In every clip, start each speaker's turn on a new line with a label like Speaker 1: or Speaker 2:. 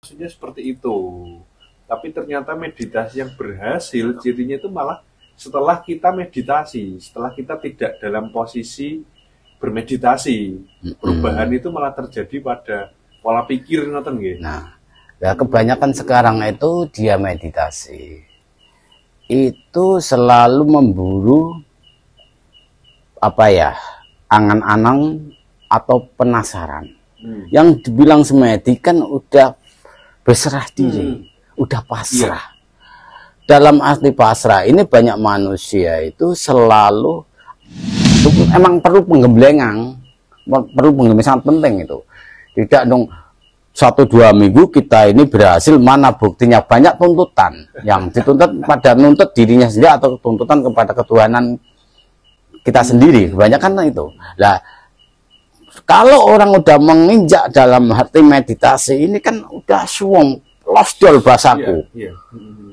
Speaker 1: maksudnya seperti itu. Tapi ternyata meditasi yang berhasil cirinya itu malah setelah kita meditasi, setelah kita tidak dalam posisi bermeditasi, perubahan itu malah terjadi pada pola pikir ngoten nggih.
Speaker 2: Nah, ya kebanyakan sekarang itu dia meditasi itu selalu memburu apa ya, angan-angan atau penasaran. Yang dibilang semedi kan udah berserah diri, udah pasrah. Dalam arti pasrah ini banyak manusia itu selalu emang perlu penggemblengan, sangat penting itu. Tidak dong 1-2 minggu kita ini berhasil, mana buktinya? Banyak tuntutan yang dituntut pada nuntut dirinya sendiri atau tuntutan kepada ketuhanan kita sendiri, kebanyakan itu. Lah kalau orang udah menginjak dalam hati meditasi ini kan udah suwung losdol bahasaku.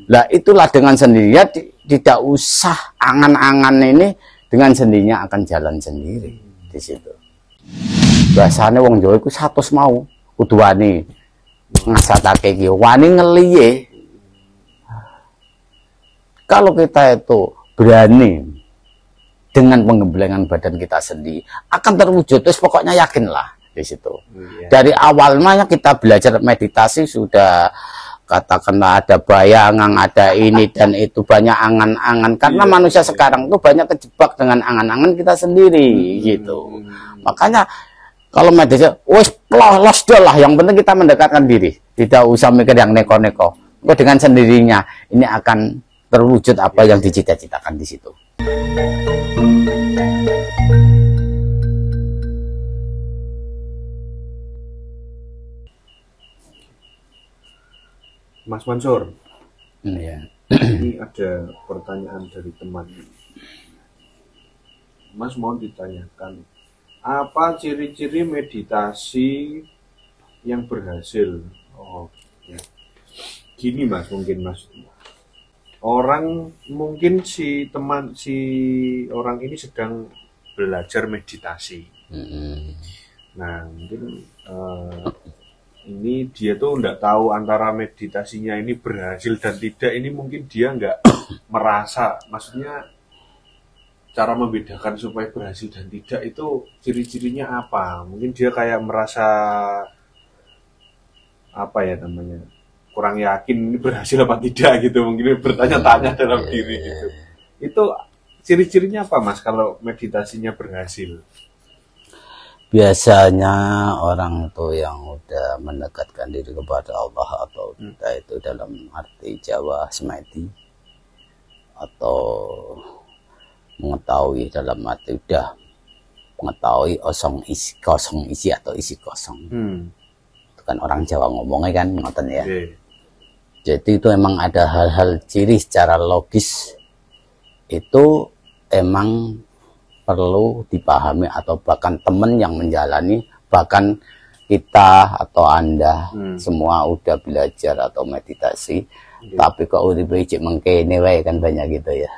Speaker 2: Lah itulah dengan sendirinya tidak usah angan-angan ini, dengan sendirinya akan jalan sendiri di situ. Bahasane wong Jawa iku 100 mau kudu wani ngasatake iki, wani ngeliye. Kalau kita itu berani dengan penggemblengan badan kita sendiri akan terwujud, terus pokoknya yakinlah di situ. Dari awalnya kita belajar meditasi sudah katakanlah ada bayangan, ada ini dan itu, banyak angan-angan karena manusia sekarang tuh banyak kejebak dengan angan-angan kita sendiri gitu. Makanya kalau meditasi wes los lah, yang penting kita mendekatkan diri, tidak usah mikir yang neko-neko. Kok dengan sendirinya ini akan terwujud apa yang dicita-citakan di situ.
Speaker 1: Mas Mansur, ini ada pertanyaan dari teman. Mas mau ditanyakan, apa ciri-ciri meditasi yang berhasil? Oh, ya. Gini Mas, mungkin Mas, orang mungkin si orang ini sedang belajar meditasi. Nah, mungkin ini dia tuh nggak tahu antara meditasinya ini berhasil dan tidak. Ini mungkin dia nggak merasa, maksudnya cara membedakan supaya berhasil dan tidak itu ciri-cirinya apa. Mungkin dia kayak merasa apa ya namanya, kurang yakin ini berhasil apa tidak gitu. Mungkin bertanya-tanya dalam diri gitu. Itu ciri-cirinya apa Mas kalau meditasinya berhasil?
Speaker 2: Biasanya orang itu yang udah mendekatkan diri kepada Allah atau kita itu dalam arti Jawa semedi, atau mengetahui dalam arti udah mengetahui kosong isi atau isi kosong. Itu kan orang Jawa ngomongnya kan ngoten ya. Jadi itu emang ada hal-hal ciri secara logis itu emang perlu dipahami, atau bahkan teman yang menjalani, bahkan kita atau Anda semua udah belajar atau meditasi, tapi kok udah becik mengkene wae kan banyak gitu ya.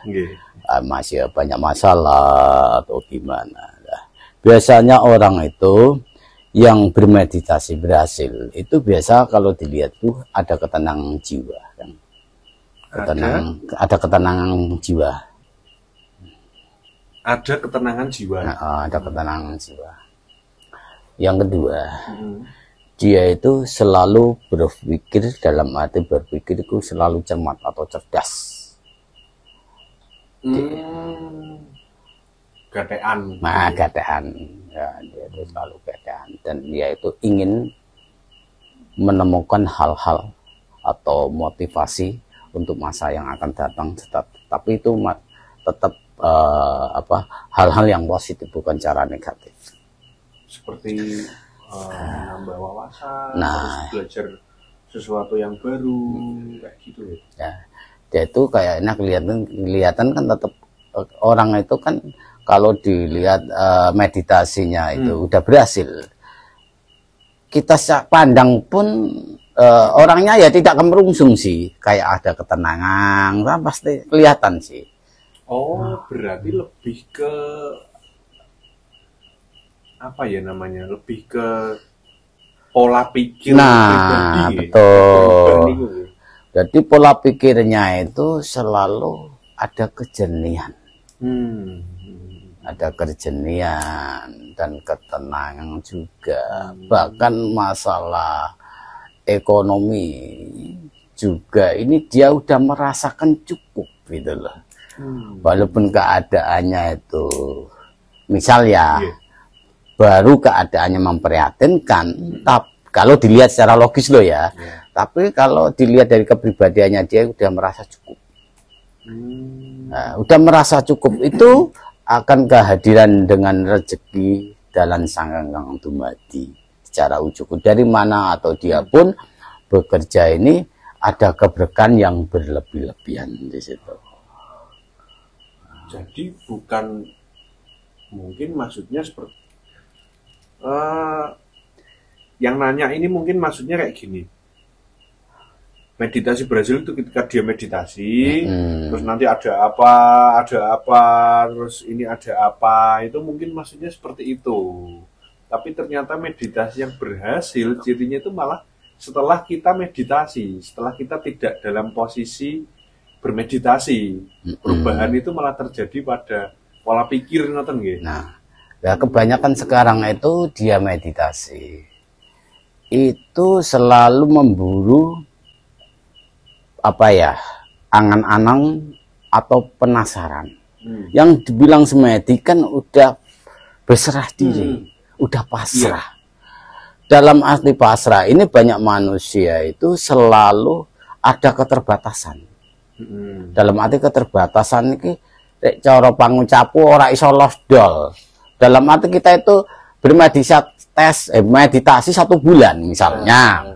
Speaker 2: Masih banyak masalah atau gimana. Nah, biasanya orang itu yang bermeditasi berhasil itu biasa kalau dilihat tuh ada ketenangan jiwa kan. Ada ketenangan jiwa.
Speaker 1: Ada ketenangan jiwa.
Speaker 2: Ada ketenangan jiwa. Yang kedua, dia itu selalu berpikir, dalam arti berpikir itu selalu cermat atau cerdas.
Speaker 1: Gatean.
Speaker 2: Gatean. Ya, dia itu selalu gatean, dan dia itu ingin menemukan hal-hal atau motivasi untuk masa yang akan datang, tapi itu tetap hal-hal yang positif, bukan cara negatif.
Speaker 1: Seperti menambah wawasan, belajar sesuatu yang baru, kayak gitu ya.
Speaker 2: Dia itu kayaknya kelihatan kan tetap orang itu kan kalau dilihat meditasinya itu udah berhasil. Kita pandang pun orangnya ya tidak kemerungsung sih, kayak ada ketenangan, kan pasti kelihatan sih.
Speaker 1: Oh, berarti lebih ke apa ya namanya? Lebih ke pola pikir
Speaker 2: Nah,
Speaker 1: pribadi,
Speaker 2: betul.
Speaker 1: gitu.
Speaker 2: Jadi pola pikirnya itu selalu ada kejernihan. Ada kejernihan dan ketenangan juga. Bahkan masalah ekonomi juga ini dia udah merasakan cukup gitu loh. Walaupun keadaannya itu misal ya baru keadaannya memprihatinkan, tapi kalau dilihat secara logis loh ya, tapi kalau dilihat dari kepribadiannya dia udah merasa cukup. Nah, udah merasa cukup itu akan kehadiran dengan rezeki dalam sanggang dumadi secara ujuk dari mana, atau dia pun bekerja ini ada keberkahan yang berlebih-lebihan di situ.
Speaker 1: Jadi bukan, mungkin maksudnya seperti yang nanya ini mungkin maksudnya kayak gini. Meditasi Brazil itu ketika dia meditasi, terus nanti ada apa, terus ini ada apa, itu mungkin maksudnya seperti itu. Tapi ternyata meditasi yang berhasil, cirinya itu malah setelah kita meditasi, setelah kita tidak dalam posisi bermeditasi, perubahan itu malah terjadi pada pola pikir, ngoten nggih.
Speaker 2: Nah, ya kebanyakan sekarang itu dia meditasi itu selalu memburu apa ya, angan-angan atau penasaran. Yang dibilang semedi kan udah berserah diri, udah pasrah. Dalam arti pasrah ini banyak manusia itu selalu ada keterbatasan. Dalam arti keterbatasan ini cara pangucapu ora iso losdol. Dalam arti kita itu meditasi 1 bulan misalnya.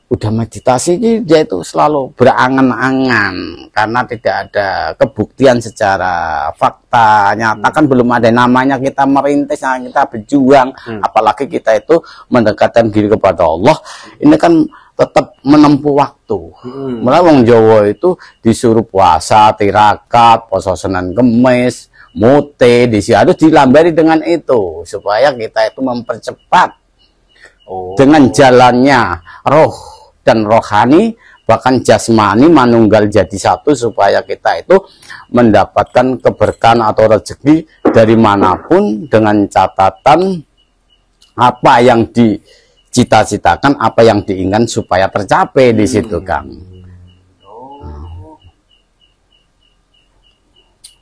Speaker 2: Udah meditasi dia itu selalu berangan-angan karena tidak ada kebuktian secara fakta nyata. Kan belum ada namanya kita merintis, kita berjuang, apalagi kita itu mendekatkan diri kepada Allah. Ini kan tetap menempuh waktu. Mulai wong Jawa itu disuruh puasa, tirakat, puasa Senin Kemis, mute, harus dilambari dengan itu supaya kita itu mempercepat dengan jalannya roh dan rohani, bahkan jasmani manunggal jadi satu, supaya kita itu mendapatkan keberkahan atau rezeki dari manapun dengan catatan apa yang dicita-citakan, apa yang diinginkan supaya tercapai di situ, Kang.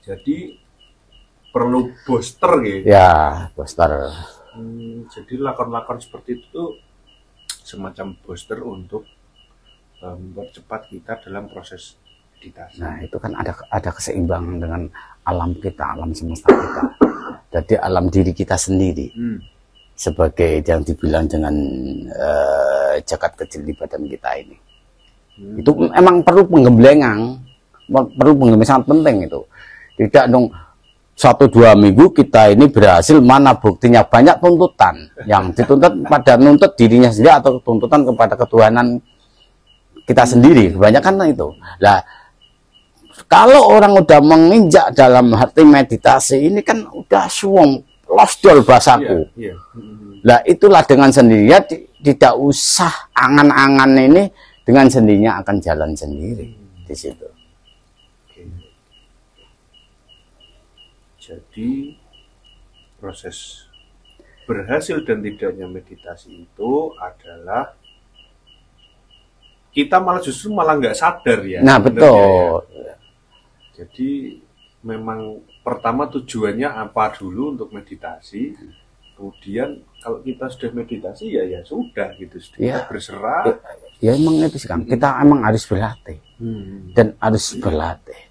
Speaker 1: Jadi perlu booster gitu.
Speaker 2: Ya, booster.
Speaker 1: Jadi lakon-lakon seperti itu semacam booster untuk mempercepat kita dalam proses meditasi.
Speaker 2: Nah, itu kan ada keseimbangan dengan alam kita, alam semesta kita. Jadi alam diri kita sendiri. Sebagai yang dibilang dengan jagat kecil di badan kita ini. Itu emang perlu penggemblengan, sangat penting itu. Tidak dong 1-2 minggu kita ini berhasil, mana buktinya? Banyak tuntutan yang dituntut pada nuntut dirinya sendiri atau tuntutan kepada ketuhanan kita sendiri, kebanyakan itu. Nah, kalau orang udah menginjak dalam hati meditasi ini kan udah suwung losdol bahasaku. Nah, itulah dengan sendirinya tidak usah angan-angan ini, dengan sendirinya akan jalan sendiri di situ.
Speaker 1: Jadi proses berhasil dan tidaknya meditasi itu adalah kita justru malah nggak sadar ya.
Speaker 2: Nah, betul.
Speaker 1: Ya. Jadi memang pertama tujuannya apa dulu untuk meditasi. Kemudian kalau kita sudah meditasi ya sudah gitu, kita berserah.
Speaker 2: Ya emang itu sih, Kang. Kita emang harus berlatih dan harus berlatih.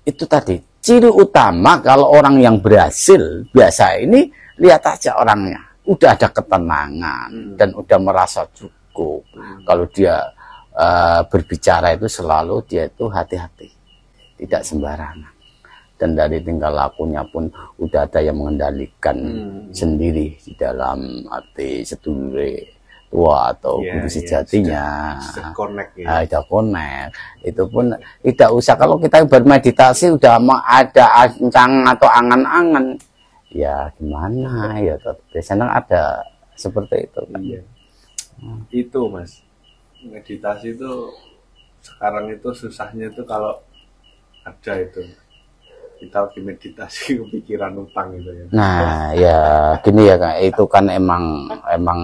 Speaker 2: Itu tadi ciri utama kalau orang yang berhasil biasa ini, lihat aja orangnya udah ada ketenangan dan udah merasa cukup. Kalau dia berbicara itu selalu dia itu hati-hati, tidak sembarangan, dan dari tingkah lakunya pun udah ada yang mengendalikan sendiri di dalam arti sedulure tua atau guru sejatinya. Sudah connect. Itu pun tidak usah, kalau kita bermeditasi udah ada ancang atau angan-angan, ya gimana ya, biasanya ada seperti itu kan.
Speaker 1: Iya. Itu Mas, meditasi itu sekarang itu susahnya itu kalau ada itu kita lagi meditasi kepikiran utang gitu ya.
Speaker 2: Nah ya gini ya Kak, itu kan emang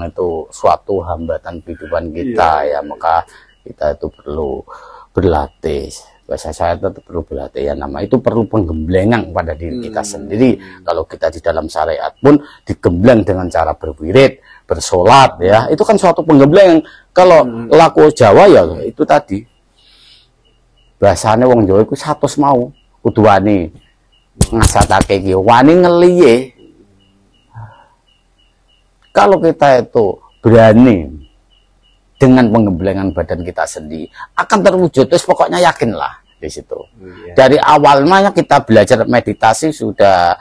Speaker 2: itu suatu hambatan kehidupan kita ya, maka kita itu perlu berlatih. Bahasa saya tetap perlu berlatih ya, nama itu perlu penggemblengan pada diri kita sendiri. Kalau kita di dalam syariat pun digembleng dengan cara berwirid, bersolat ya, itu kan suatu penggemblengan. Kalau laku Jawa ya itu tadi bahasanya wong Jawa itu satu mau kudu wani ngasatake iki wani ngeliye. Kalau kita itu berani dengan penggemblengan badan kita sendiri akan terwujud, terus pokoknya yakinlah di situ. Dari awalnya kita belajar meditasi sudah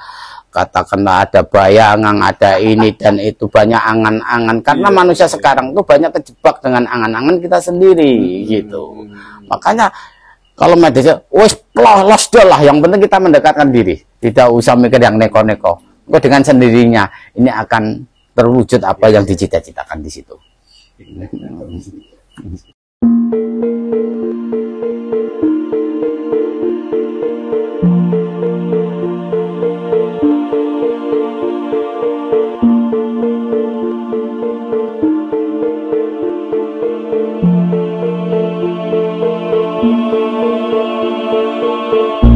Speaker 2: katakanlah ada bayangan, ada ini dan itu, banyak angan-angan karena manusia sekarang tuh banyak terjebak dengan angan-angan kita sendiri gitu. Makanya kalau meditasi wes los lah, yang penting kita mendekatkan diri, tidak usah mikir yang neko-neko. Kok dengan sendirinya ini akan terwujud apa yang dicita-citakan di situ.
Speaker 3: Thank you.